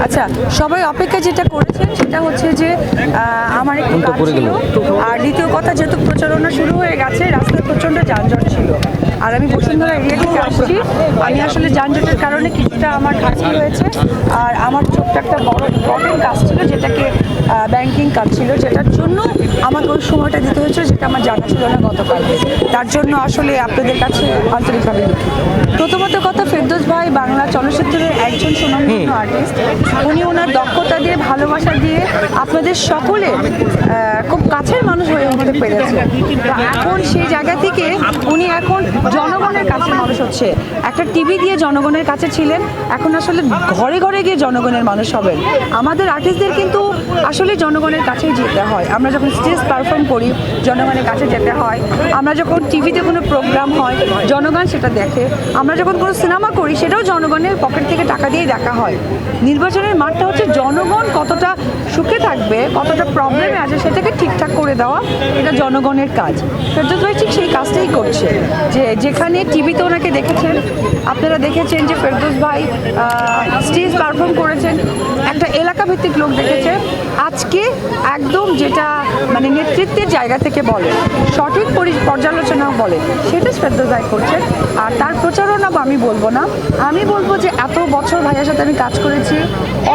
আচ্ছা, সবাই অপেক্ষা যেটা করেছেন সেটা হচ্ছে যে আমার একটু কাজ ছিল, আর দ্বিতীয় কথা যেহেতু প্রচারণা শুরু হয়ে গেছে, রাস্তায় প্রচণ্ড যানজট ছিল, আর আমি বসুন্ধরা এরিয়া থেকে আসছি। আমি আসলে যানজটের কারণে কিছুটা আমার ঘাটতি হয়েছে, আর আমার ছোট্ট একটা বড় ইম্পর্টেন্ট কাজ ছিল, যেটাকে ব্যাংকিং কাজ ছিল, যেটার জন্য আমাকে ওই সময়টা দিতে হয়েছে, যেটা আমার জানা ছিল না গতকালকে। তার জন্য আসলে আপনাদের কাছে আন্তরিকভাবে দুঃখিত। প্রথমত কথা, ফেরদৌস ভাই বাংলা চলচ্চিত্রের একজন সুনামধন্য আর্টিস্ট। উনি ওনার দক্ষতা দিয়ে, ভালোবাসা দিয়ে আপনাদের সকলের খুব কাছের মানুষ হয়ে উঠতে পেরেছে। এখন সেই জায়গা থেকে উনি এখন জনগণের কাছে মানুষ হচ্ছে। একটা টিভি দিয়ে জনগণের কাছে ছিলেন, এখন আসলে ঘরে ঘরে গিয়ে জনগণের মানুষ হবেন। আমাদের আর্টিস্টদের কিন্তু আসলে জনগণের কাছেই যেতে হয়। আমরা যখন স্টেজ পারফর্ম করি, জনগণের কাছে যেতে হয়। আমরা যখন টিভিতে কোনো প্রোগ্রাম হয়, জনগণ সেটা দেখে। আমরা যখন কোনো সিনেমা করি, সেটাও জনগণের পকেট থেকে টাকা দিয়েই দেখা হয়। নির্বাচনের মাঠটা হচ্ছে জনগণ কতটা সুখে থাকবে, কতটা প্রবলেমে আছে, সেটাকে ঠিকঠাক করে দেওয়া, এটা জনগণের কাজ। ফেরদৌস ভাই ঠিক সেই কাজটাই করছে। যেখানে টিভিতে ওনাকে দেখেছেন, আপনারা দেখেছেন যে ফেরদৌস ভাই স্টেজ পারফর্ম করেছেন, একটা এলাকা ভিত্তিক লোক দেখেছে। আজকে একদম যেটা মানে নেতৃত্বের জায়গা থেকে বলে, সঠিক পর্যালোচনাও বলে, সেটা ফেরদৌস ভাই করছেন। আর তার প্রচারণা আমি বলবো না, আমি বলবো যে এত বছর ভাইয়ার সাথে আমি কাজ করেছি,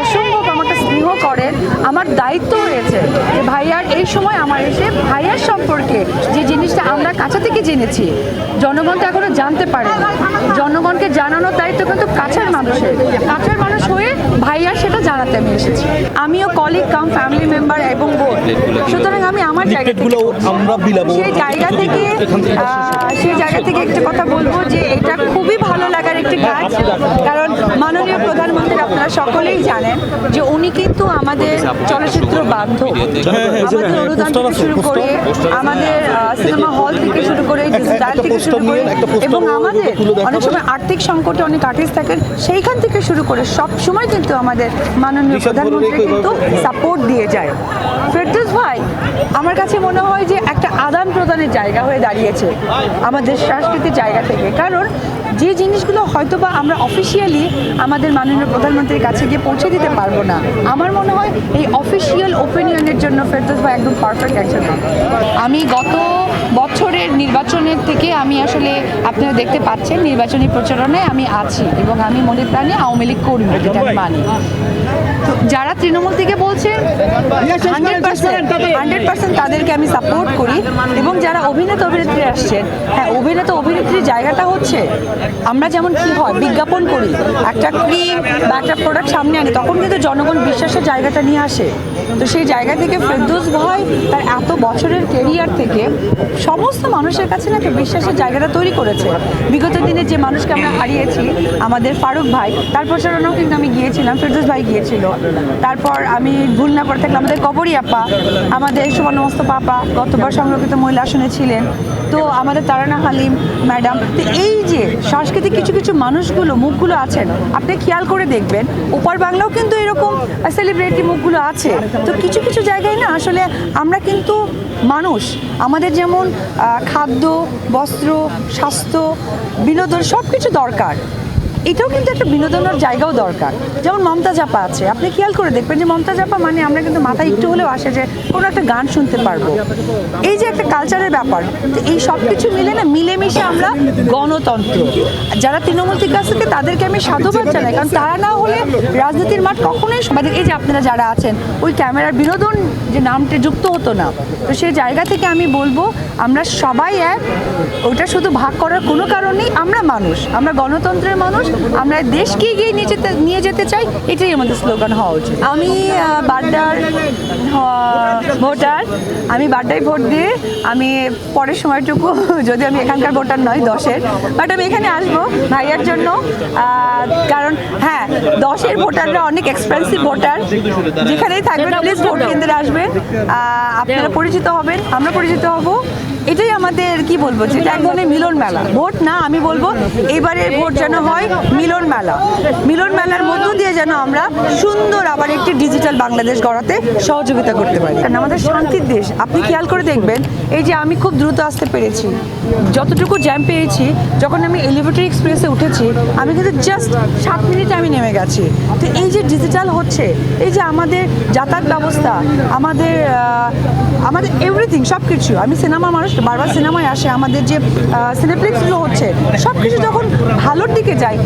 অসম্ভব আমাকে স্নেহ করেন। আমার দায়িত্ব হয়েছে যে ভাইয়ার এই সময় আমার এসে ভাইয়ার সম্পর্কে যে জিনিসটা আমরা কাছে থেকে জেনেছি, জনগণ তো এখনো জানতে পারে। জনগণকে জানানোর দায়িত্ব কিন্তু কাছের মানুষের, কাছের মানুষ হয়ে ভাইয়ার সেটা জানাতে আমি এসেছি। আমিও কলিগ কাম ফ্যামিলি মেম্বার এবং বোন, সুতরাং আমি আমার জায়গা থেকে সেই জায়গা থেকে একটা কথা বলবো যে এটা খুবই ভালো লাগার একটি কাজ। কারণ মাননীয় প্রধানমন্ত্রী আপনারা সকলেই জানেন যে উনি কিন্তু আমাদের চলচ্চিত্র বান্ধব। আমাদের অনুদান থেকে শুরু করে, আমাদের সিনেমা হল থেকে শুরু করে, ডিজিটাল থেকে শুরু করে, এবং আমাদের অনেক সময় আর্থিক সংকটে অনেক আর্টিস্ট থাকেন, সেইখান থেকে শুরু করে সব সময় কিন্তু আমাদের মাননীয় প্রধানমন্ত্রী কিন্তু সাপোর্ট দিয়ে যায়। ফেরদৌস ভাই আমার কাছে মনে হয় যে একটা আদান প্রদানের জায়গা হয়ে দাঁড়িয়েছে আমাদের সাংস্কৃতিক জায়গা থেকে। কারণ যে জিনিসগুলো হয়তোবা আমরা অফিসিয়ালি আমাদের মাননীয় প্রধানমন্ত্রীর কাছে গিয়ে পৌঁছে দিতে পারবো না, আমার মনে হয় এই অফিসিয়াল ওপিনিয়নের জন্য ফেরদৌস ভাই একদম পারফেক্ট একজন। আমি গত বছরের নির্বাচনের থেকে আমি আসলে আপনারা দেখতে পাচ্ছেন নির্বাচনী প্রচারণায় আমি আছি, এবং আমি মনে প্রাণে আওয়ামী লীগ কর্মী, এটা আমি মানি। তো যারা তৃণমূল থেকে বলছেন 100% তাদেরকে আমি সাপোর্ট করি, এবং যারা অভিনেতা অভিনেত্রী আসছেন, হ্যাঁ অভিনেতা অভিনেত্রীর জায়গাটা হচ্ছে আমরা যেমন কি হয় বিজ্ঞাপন করি, একটা ক্রিম বা একটা প্রোডাক্ট সামনে আনি, তখন কিন্তু জনগণ বিশ্বাসের জায়গাটা নিয়ে আসে। তো সেই জায়গা থেকে ফেরদৌস ভাই তার এত বছরের কেরিয়ার থেকে সমস্ত মানুষের কাছে না একটা বিশ্বাসের জায়গাটা তৈরি করেছে। বিগত দিনে যে মানুষকে আমরা হারিয়েছি, আমাদের ফারুক ভাই, তার প্রচারণাও কিন্তু আমি গিয়েছিলাম, ফেরদৌস ভাই গিয়েছিল। তারপর আমি ভুল না করে থাকলে আমাদের কবরী আপা, আমাদের সুবর্ণ মোস্তফা আপা গতবার সংরক্ষিত মহিলা আসনে ছিলেন, তো আমাদের তারানা হালিম ম্যাডাম। তো এই যে সাংস্কৃতিক কিছু কিছু মানুষগুলো মুখগুলো আছেন, আপনি খেয়াল করে দেখবেন ওপার বাংলাও কিন্তু এরকম সেলিব্রিটি মুখগুলো আছে। তো কিছু কিছু জায়গায় না আসলে আমরা কিন্তু মানুষ, আমাদের যেমন খাদ্য, বস্ত্র, স্বাস্থ্য, বিনোদন সব কিছু দরকার, এটাও কিন্তু একটা বিনোদনের জায়গাও দরকার। যেমন মমতাজ আপা আছে, আপনি খেয়াল করে দেখবেন যে মমতাজ আপা মানে আমরা কিন্তু মাথায় একটু হলেও আসে যে কোনো একটা গান শুনতে পারবো, এই যে একটা কালচারের ব্যাপার। তো এই সব কিছু মিলে না, মিলেমিশে আমরা গণতন্ত্র। যারা তৃণমূল থেকে আসছে তাদেরকে আমি সাধুবাদ জানাই, কারণ তারা না হলে রাজনীতির মাঠ কখনোই সমাজে, এই যে আপনারা যারা আছেন ওই ক্যামেরার বিনোদন যে নামটা যুক্ত হতো না। তো সেই জায়গা থেকে আমি বলবো আমরা সবাই এক, ওটা শুধু ভাগ করার কোনো কারণ নেই। আমরা মানুষ, আমরা গণতন্ত্রের মানুষ, আমরা দেশকে এগিয়ে নিয়ে যেতে চাই, এটাই আমাদের স্লোগান হওয়া উচিত। আমি বাড্ডার ভোটার, আমি বাড্ডায় ভোট দিয়ে আমি পরের সময়টুকু, যদি আমি এখানকার ভোটার নয় 10-এর, বাট আমি এখানে আসবো ভাইয়ার জন্য। কারণ হ্যাঁ 10-এর ভোটাররা অনেক এক্সপেন্সিভ ভোটার, যেখানেই থাকবেন প্লিজ ভোট কেন্দ্রে আসবেন, আপনারা পরিচিত হবেন, আমরা পরিচিত হব। এটাই আমাদের কি বলবো, যেটা এক ধরনের মিলন মেলা। ভোট না, আমি বলবো এবারের ভোট যেন হয় মিলন মেলা। মিলন মেলার মধ্য দিয়ে যেন আমরা সুন্দর আবার একটি ডিজিটাল বাংলাদেশ গড়াতে সহযোগিতা করতে পারি। কারণ আমাদের শান্তির দেশ। আপনি খেয়াল করে দেখবেন, এই যে আমি খুব দ্রুত আসতে পেরেছি, যতটুকু জ্যাম পেয়েছি, যখন আমি এলিভেটর এক্সপ্রেসে উঠেছি, আমি কিন্তু জাস্ট 7 মিনিটে আমি নেমে গেছি। তো এই যে ডিজিটাল হচ্ছে, এই যে আমাদের যাতায়াত ব্যবস্থা, আমাদের এভরিথিং, সব কিছু, আমি সিনেমা মানুষ বারবার সিনেমায় আসে, আমাদের যে সিনেপ্লেক্সগুলো হচ্ছে, সব কিছু যখন ভালোর দিকে যায়।